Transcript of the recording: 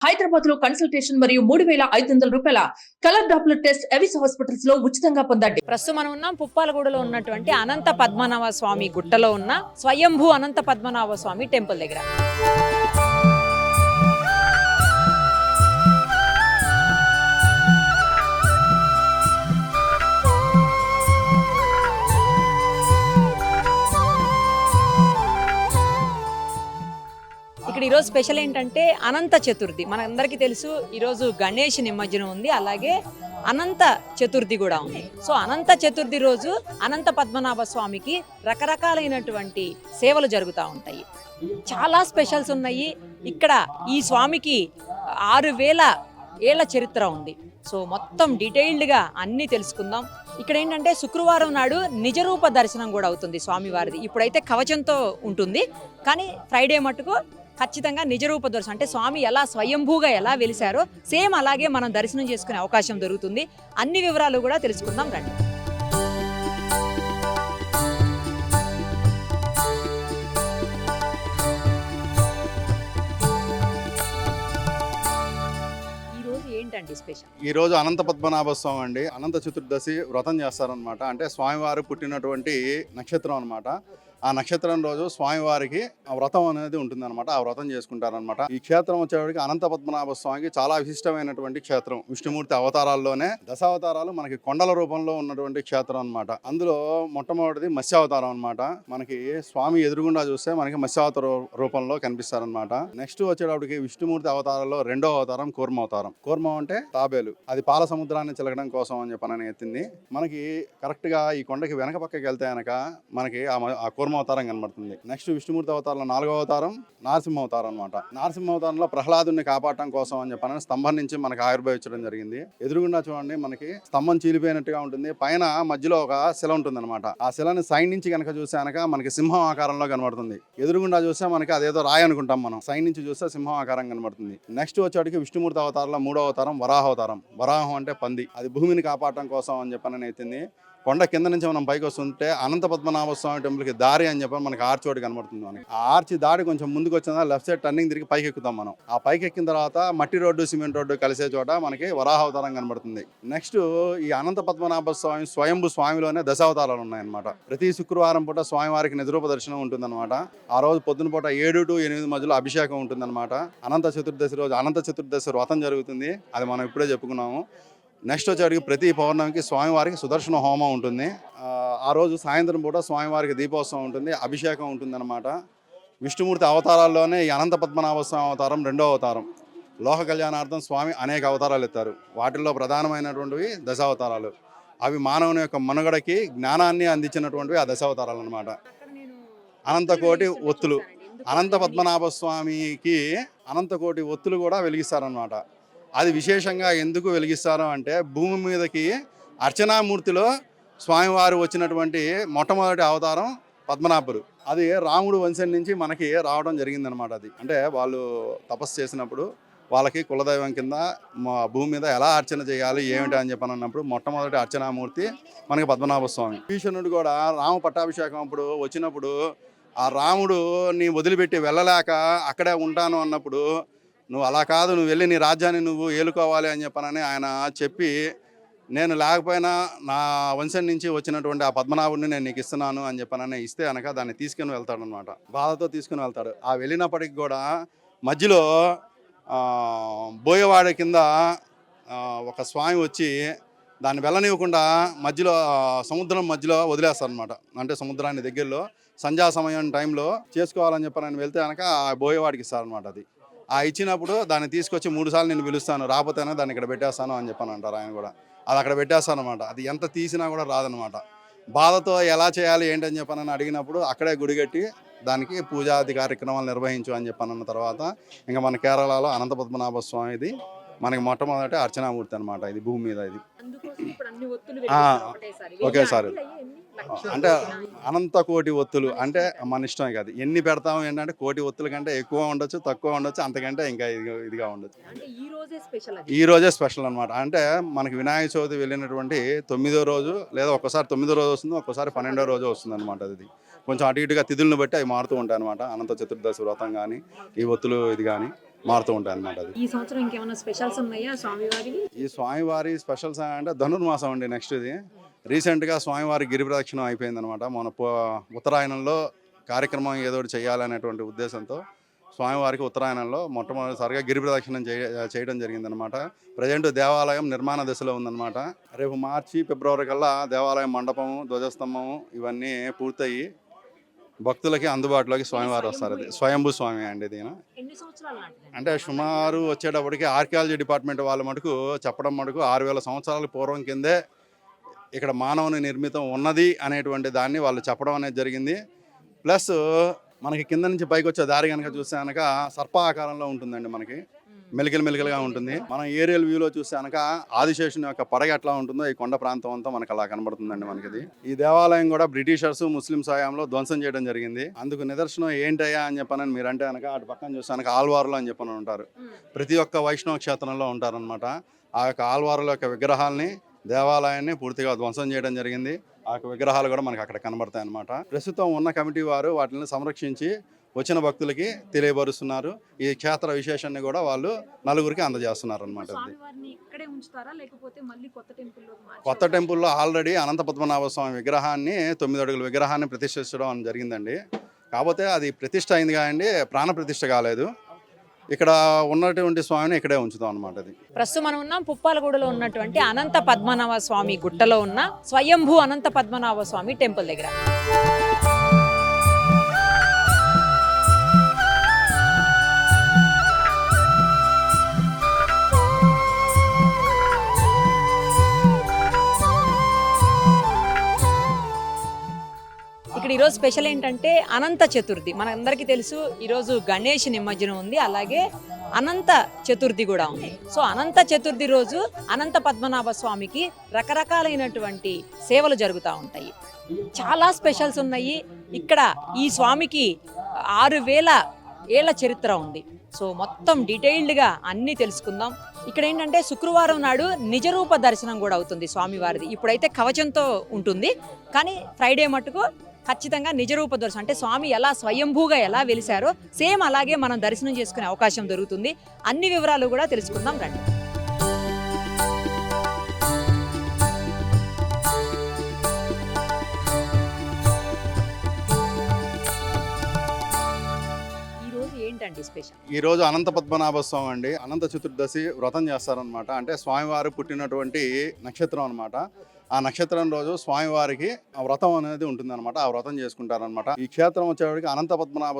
హైదరాబాద్ లో కన్సల్టేషన్ మరియు 3,500 రూపాయల colour Doppler test Avis hospitals లో ఉచితంగా పొందండి. ప్రస్తుతం మనం ఉన్నాం పుప్పాలగూడలో ఉన్నటువంటి అనంత పద్మనాభ స్వామి గుట్టలో ఉన్న స్వయంభూ అనంత పద్మనాభ స్వామి టెంపుల్ దగ్గర. ఇక్కడ ఈరోజు స్పెషల్ ఏంటంటే అనంత చతుర్థి. మనందరికీ తెలుసు ఈరోజు గణేష్ నిమజ్జనం ఉంది, అలాగే అనంత చతుర్థి కూడా ఉంది. సో అనంత చతుర్థి రోజు అనంత పద్మనాభ స్వామికి రకరకాలైనటువంటి సేవలు జరుగుతూ ఉంటాయి. చాలా స్పెషల్స్ ఉన్నాయి. ఇక్కడ ఈ స్వామికి 6,000 ఏళ్ల చరిత్ర ఉంది. సో మొత్తం డీటెయిల్డ్గా అన్నీ తెలుసుకుందాం. ఇక్కడ ఏంటంటే శుక్రవారం నాడు నిజరూప దర్శనం కూడా అవుతుంది స్వామివారిది. ఇప్పుడైతే కవచంతో ఉంటుంది, కానీ ఫ్రైడే మటుకు ఖచ్చితంగా నిజరూప దర్శనం, అంటే స్వామి ఎలా స్వయంభూగా ఎలా వెలిశారో సేమ్ అలాగే మనం దర్శనం చేసుకునే అవకాశం దొరుకుతుంది. అన్ని వివరాలు కూడా తెలుసుకుందాం రండి. ఏంటండి స్పెషల్? ఈ రోజు అనంత పద్మనాభ స్వామి అండి. అనంత చతుర్దశి వ్రతం చేస్తారనమాట. అంటే స్వామివారు పుట్టినటువంటి నక్షత్రం అనమాట. ఆ నక్షత్రం రోజు స్వామివారికి ఆ వ్రతం అనేది ఉంటుందన్నమాట. ఆ వ్రతం చేసుకుంటారనమాట. ఈ క్షేత్రం వచ్చేవాడికి అనంత పద్మనాభ స్వామికి చాలా విశిష్టమైనటువంటి క్షేత్రం. విష్ణుమూర్తి అవతారాల్లోనే దశావతారాలు మనకి కొండల రూపంలో ఉన్నటువంటి క్షేత్రం అనమాట. అందులో మొట్టమొదటిది మత్స్యావతారం అనమాట. మనకి స్వామి ఎదురుగుండా చూస్తే మనకి మత్స్యావతార రూపంలో కనిపిస్తారనమాట. నెక్స్ట్ వచ్చేటప్పటికి విష్ణుమూర్తి అవతారంలో రెండో అవతారం కూర్మ అవతారం. కూర్మ అంటే తాబేలు. అది పాల సముద్రాన్ని చిలకడం కోసం అని చెప్పని ఎత్తింది. మనకి కరెక్ట్ గా ఈ కొండకి వెనక పక్కకి వెళ్తే కనుక మనకి ఆ కూర్మ అవతారం కనబడుతుంది. నెక్స్ట్ విష్ణుమూర్తి అవతారంలో 4వ అవతారం నరసింహ అవతారం అనమాట. నరసింహ అవతారంలో ప్రహ్లాదుని కాపాడటం కోసం అని చెప్పని స్తంభం నుంచి మనకి ఆవిర్భవించడం జరిగింది. ఎదురుగుండా చూడండి మనకి స్తంభం చీలిపోయినట్టుగా ఉంటుంది. పైన మధ్యలో ఒక శిల ఉంటుంది అనమాట. ఆ శిలని సైడ్ నుంచి కనుక చూస్తే కనుక మనకి సింహం ఆకారంలో కనబడుతుంది. ఎదురుగుండా చూస్తే మనకి అదేదో రాయి అనుకుంటాం మనం. సైడ్ నుంచి చూస్తే సింహం ఆకారం కనబడుతుంది. నెక్స్ట్ వచ్చేటికి విష్ణుమూర్తి అవతారంలో 3వ అవతారం వరాహ అవతారం. వరాహం అంటే పంది. అది భూమిని కాపాడటం కోసం అని చెప్పని ఎత్తింది. కొండ కింద నుంచి మనం పైకి వస్తుంటే అనంత పద్మనాభ స్వామి టెంపుల్కి దారి అని చెప్పి మనకి ఆర్చ్ ఒకటి కనబడుతుంది. మనకి ఆ ఆర్చ్ దాడి కొంచెం ముందుకు వచ్చిన లెఫ్ట్ సైడ్ టర్నింగ్ తిరిగి పైకి ఎక్కుతాం మనం. ఆ పైకి ఎక్కిన తర్వాత మట్టి రోడ్డు సిమెంట్ రోడ్డు కలిసే చోట మనకి వరాహ అవతారం కనబడుతుంది. నెక్స్ట్ ఈ అనంత పద్మనాభ స్వామి స్వయంభూ స్వామిలోనే దశావతారాలు ఉన్నాయన్నమాట. ప్రతి శుక్రవారం పూట స్వామివారికి నిజరూప దర్శనం ఉంటుందన్నమాట. ఆ రోజు పొద్దున పూట 7 to 8 మధ్యలో అభిషేకం ఉంటుందన్నమాట. అనంత చతుర్దశి రోజు అనంత చతుర్దశి వ్రతం జరుగుతుంది. అది మనం ఇప్పుడే చెప్పుకున్నాము. నెక్స్ట్ వచ్చేటికి ప్రతి పౌర్ణమికి స్వామివారికి సుదర్శన హోమం ఉంటుంది. ఆ రోజు సాయంత్రం పూట స్వామివారికి దీపోత్సవం ఉంటుంది, అభిషేకం ఉంటుందన్నమాట. విష్ణుమూర్తి అవతారాల్లోనే ఈ అనంత పద్మనాభ స్వామి అవతారం 2వ అవతారం. లోక కళ్యాణార్థం స్వామి అనేక అవతారాలు ఎత్తారు. వాటిల్లో ప్రధానమైనటువంటివి దశావతారాలు. అవి మానవుని యొక్క మనుగడకి జ్ఞానాన్ని అందించినటువంటివి ఆ దశావతారాలు అనమాట. అనంతకోటి ఒత్తులు. అనంత పద్మనాభ స్వామికి అనంతకోటి ఒత్తులు కూడా వెలిగిస్తారనమాట. అది విశేషంగా ఎందుకు వెలిగిస్తారు అంటే భూమి మీదకి అర్చనామూర్తిలో స్వామివారు వచ్చినటువంటి మొట్టమొదటి అవతారం పద్మనాభుడు. అది రాముడు వంశం నుంచి మనకి రావడం జరిగిందనమాట. అది అంటే వాళ్ళు తపస్సు చేసినప్పుడు వాళ్ళకి కులదైవం కింద భూమి మీద ఎలా అర్చన చేయాలి ఏమిటి అని చెప్పని అన్నప్పుడు మొట్టమొదటి అర్చనామూర్తి మనకి పద్మనాభ స్వామి. భీషణుడు కూడా రామ పట్టాభిషేకం అప్పుడు వచ్చినప్పుడు ఆ రాముడుని వదిలిపెట్టి వెళ్ళలేక అక్కడే ఉంటాను అన్నప్పుడు, నువ్వు అలా కాదు, నువ్వు వెళ్ళి నీ రాజ్యాన్ని నువ్వు ఏలుకోవాలి అని చెప్పనని ఆయన చెప్పి, నేను లేకపోయినా నా వంశం నుంచి వచ్చినటువంటి ఆ పద్మనాభుడిని నేను నీకు ఇస్తున్నాను అని చెప్పనని ఇస్తే కనుక దాన్ని తీసుకుని వెళ్తాడు అనమాట. బాధతో తీసుకుని వెళ్తాడు. ఆ వెళ్ళినప్పటికి కూడా మధ్యలో బోయవాడ కింద ఒక స్వామి వచ్చి దాన్ని వెళ్ళనివ్వకుండా మధ్యలో సముద్రం మధ్యలో వదిలేస్తారు అనమాట. అంటే సముద్రాన్ని దగ్గరలో సంధ్యా సమయం టైంలో చేసుకోవాలని చెప్పని వెళ్తే కనుక ఆ బోయవాడికి ఇస్తారనమాట. అది ఇచ్చినప్పుడు దాన్ని తీసుకొచ్చి 3 సార్లు నేను పిలుస్తాను, రాకపోతేనే దాన్ని ఇక్కడ పెట్టేస్తాను అని చెప్పని అంటారు ఆయన కూడా. అది అక్కడ పెట్టేస్తాను అనమాట. అది ఎంత తీసినా కూడా రాదనమాట. బాధతో ఎలా చేయాలి ఏంటని చెప్పని అడిగినప్పుడు అక్కడే గుడి కట్టి దానికి పూజాది కార్యక్రమాలు నిర్వహించు అని చెప్పన్న తర్వాత ఇంకా మన కేరళలో అనంత పద్మనాభ స్వామిది మనకి మొట్టమొదటి అర్చనామూర్తి అనమాట. ఇది భూమి మీద ఇది ఒకేసారి. అంటే అనంత కోటి ఒత్తులు అంటే మన ఇష్టమే కాదు, ఎన్ని పెడతాము ఏంటంటే కోటి ఒత్తుల కంటే ఎక్కువ ఉండొచ్చు, తక్కువ ఉండొచ్చు, అంతకంటే ఇంకా ఇదిగా ఉండొచ్చు. ఈ రోజే స్పెషల్ అనమాట. అంటే మనకి వినాయక చవితి వెళ్ళినటువంటి 9వ రోజు లేదా ఒక్కసారి 9వ రోజు వస్తుంది, ఒక్కసారి 12వ రోజు వస్తుంది అనమాట. అది కొంచెం అటు ఇటుగా తిథులను బట్టి అవి మారుతూ ఉంటాయి అనమాట. అనంత చతుర్దశి వ్రతం కానీ ఈ ఒత్తులు ఇది కానీ మారుతూ ఉంటాయి అన్నమాట. అది ఈ సంవత్సరం ఇంకేమైనా స్పెషల్స్ ఉన్నాయా స్వామివారివి? ఈ స్వామివారి స్పెషల్స్ అంటే ధనుర్మాసం అండి. నెక్స్ట్ ఇది రీసెంట్గా స్వామివారి గిరి ప్రదక్షిణం అయిపోయిందనమాట. మన ఉత్తరాయణంలో కార్యక్రమం ఏదో ఒకటి చేయాలనేటువంటి ఉద్దేశంతో స్వామివారికి ఉత్తరాయణంలో మొట్టమొదటిసారిగా గిరి ప్రదక్షిణం చేయడం జరిగిందనమాట. ప్రజెంట్ దేవాలయం నిర్మాణ దశలో ఉందన్నమాట. రేపు మార్చి ఫిబ్రవరి కల్లా దేవాలయం మండపము, ధ్వజస్తంభము ఇవన్నీ పూర్తయి భక్తులకి అందుబాటులోకి స్వామివారు వస్తారు. అది స్వయంభూ స్వామి అండి. దీని ఎన్ని సంవత్సరాలు నాటిదండి? అంటే సుమారు వచ్చేటప్పటికి ఆర్కియాలజీ డిపార్ట్మెంట్ వాళ్ళ మటుకు చెప్పడం మటుకు 6000 సంవత్సరాల పూర్వం కిందే ఇక్కడ మానవుని నిర్మితం ఉన్నది అనేటువంటి దాన్ని వాళ్ళు చెప్పడం అనేది జరిగింది. ప్లస్ మనకి కింద నుంచి పైకి వచ్చే దారి కనుక చూస్తే కనుక సర్ప ఆకారంలో ఉంటుందండి. మనకి మెలికలుగా ఉంటుంది. మనం ఏరియల్ వ్యూలో చూస్తే కనుక ఆదిశేషుని యొక్క పడగ ఎట్లా ఉంటుందో ఈ కొండ ప్రాంతం అంతా మనకు అలా కనబడుతుందండి. మనకి ఈ దేవాలయం కూడా బ్రిటిషర్స్ ముస్లిమ్స్ హయాంలో ధ్వంసం చేయడం జరిగింది. అందుకు నిదర్శనం ఏంటయ్యా అని చెప్పనని మీరంటే కనుక అటు పక్కన చూస్తే కనుక ఆల్వారులు అని చెప్పని ఉంటారు. ప్రతి ఒక్క వైష్ణవ క్షేత్రంలో ఉంటారనమాట. ఆ యొక్క ఆల్వారుల యొక్క విగ్రహాలని దేవాలయాన్ని పూర్తిగా ధ్వంసం చేయడం జరిగింది. ఆ యొక్క విగ్రహాలు కూడా మనకు అక్కడ కనబడతాయి అన్నమాట. ప్రస్తుతం ఉన్న కమిటీ వారు వాటిని సంరక్షించి వచ్చిన భక్తులకి తెలియపరుస్తున్నారు. ఈ క్షేత్ర విశేషాన్ని కూడా వాళ్ళు నలుగురికి అందజేస్తున్నారు అనమాట. కొత్త టెంపుల్లో ఆల్రెడీ అనంత పద్మనాభ స్వామి విగ్రహాన్ని 9 అడుగుల విగ్రహాన్ని ప్రతిష్ఠించడం జరిగిందండి. కాకపోతే అది ప్రతిష్ఠ అయింది కానీ ప్రాణ ప్రతిష్ఠ కాలేదు. ఇక్కడ ఉన్నటువంటి స్వామిని ఇక్కడే ఉంచుతాం అనమాట. అది ప్రస్తుతం మనం ఉన్నాం పుప్పాలగూడలో ఉన్నటువంటి అనంత పద్మనాభ స్వామి గుట్టలో ఉన్న స్వయంభూ అనంత పద్మనాభ స్వామి టెంపుల్ దగ్గర. ఇక్కడ ఈరోజు స్పెషల్ ఏంటంటే అనంత చతుర్థి. మనందరికీ తెలుసు ఈరోజు గణేష్ నిమజ్జనం ఉంది, అలాగే అనంత చతుర్థి కూడా ఉంది. సో అనంత చతుర్థి రోజు అనంత పద్మనాభ స్వామికి రకరకాలైనటువంటి సేవలు జరుగుతూ ఉంటాయి. చాలా స్పెషల్స్ ఉన్నాయి. ఇక్కడ ఈ స్వామికి 6000 ఏళ్ల చరిత్ర ఉంది. సో మొత్తం డీటెయిల్డ్గా అన్నీ తెలుసుకుందాం. ఇక్కడ ఏంటంటే శుక్రవారం నాడు నిజరూప దర్శనం కూడా అవుతుంది స్వామివారిది. ఇప్పుడైతే కవచంతో ఉంటుంది, కానీ ఫ్రైడే మటుకు ఖచ్చితంగా నిజరూప దర్శనం, అంటే స్వామి ఎలా స్వయంభూగా ఎలా వెలిశారో సేమ్ అలాగే మనం దర్శనం చేసుకునే అవకాశం దొరుకుతుంది. అన్ని వివరాలు కూడా తెలుసుకుందాం రండి. ఏంటండి స్పెషల్? ఈ రోజు అనంత పద్మనాభ స్వామి అండి. అనంత చతుర్దశి వ్రతం చేస్తారనమాట. అంటే స్వామివారు పుట్టినటువంటి నక్షత్రం అనమాట. ఆ నక్షత్రం రోజు స్వామివారికి ఆ వ్రతం అనేది ఉంటుందన్నమాట. ఆ వ్రతం చేసుకుంటారనమాట. ఈ క్షేత్రం వచ్చేవాడికి అనంత పద్మనాభ